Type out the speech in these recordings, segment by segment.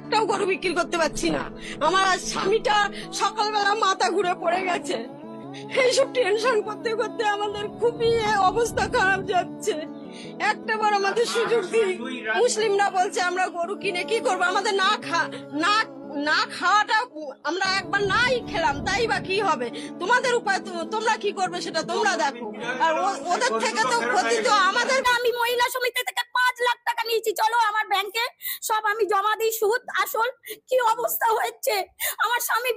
একটাও গরু বিক্রি করতে পারছি না। আমার আজ স্বামীটা সকালবেলা মাথা ঘুরে পড়ে গেছে। এইসব টেনশন করতে করতে আমাদের খুবই অবস্থা খারাপ যাচ্ছে। একটা বার আমাদের সুযোগ দিই। মুসলিমরা বলছে আমরা গরু কিনে কি করবো, আমাদের না না খাওয়াটা আমরা একবার নাই খেলাম তাই বা কি হবে, তোমাদের উপায় তোমরা কি করবে সেটা তোমরা দেখো। আর ওদের থেকে তো ক্ষতি তো আমাদের। আমি মহিলা সমিতি থেকে 5 লাখ টাকা নিয়েছি, চলো আমার ব্যাংকে সব আমি জমা দিই, সুদ আসল। কি অবস্থা হচ্ছে, আমার স্বামী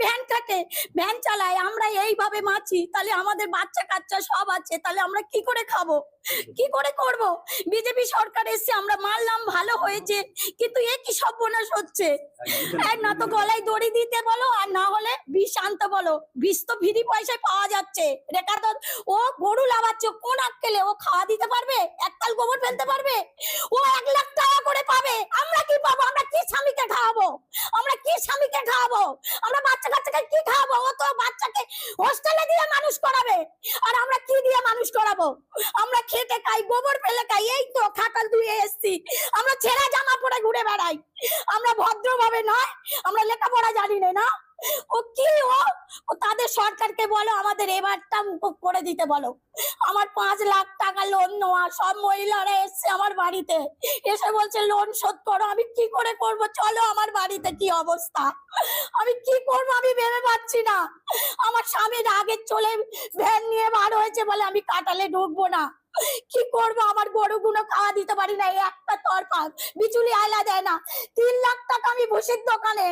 ভ্যান চালায়, আমরা এইভাবে মাছি, তাহলে আমাদের বাচ্চা কাচ্চা সব আছে, তাহলে আমরা কি করে খাবো, কি করে করব? বিজেপি সরকার এসে আমরা মানলাম ভালো হয়েছে, কিন্তু এ কি সর্বনাশ হচ্ছে। এক না তো গলায় দড়ি দিতে বলো, আর না হলে বিষ আনতে বলো। বিষ তো ফ্রি পয়সায় পাওয়া যাচ্ছে। রেখা তো ও গরু লাগাচ্ছে, কোন আক্কেলে ও খাওয়া দিতে পারবে, এককাল গোবর ফেলতে পারবে? ও 1 লাখ টাকা করে পাবে, আমরা কি পাবো? আমরা কি স্বামীকে খাওয়াবো? আমরা কি স্বামীকে খাওয়াবো? আমরা বাচ্চা কাচ্চাকে কি খাওয়াবো? ও তো বাচ্চাকে হোস্টেলে দিয়ে মানুষ করাবে, আর আমরা কি দিয়ে মানুষ করাবো? আমরা খেটে খাই, গোবর ফেলে খাই, এই তো খাটাল ধুয়ে এসছি, আমরা ছেঁড়া জামা পরে ঘুরে বেড়াই। আমরা ভদ্রভাবে নয়, আমরা লেখাপড়া জানি না। ও কি ও তাদের সরকারকে বলো আমাদের এবারটা মুকুব করে দিতে বলো। আমার 5 লাখ টাকা লোন নেওয়া, সব মহিলারা এসছে আমার বাড়িতে, এসে বলছে লোন শোধ করো। আমি কি করে করব? চলো আমার বাড়িতে কি অবস্থা, আমি কি করব আমি ভেবে পাচ্ছি না। আমার স্বামীর আগে চলে ভ্যান নিয়ে বার হয়েছে বলে আমি কাটালে ঢুকবো না। কি করব? আমার গরুগুলো খাওয়া দিতে পারি না, একটা তরফা বিচুলি আয়লা দেয় না। 3 লাখ টাকা আমি ভুসির দোকানে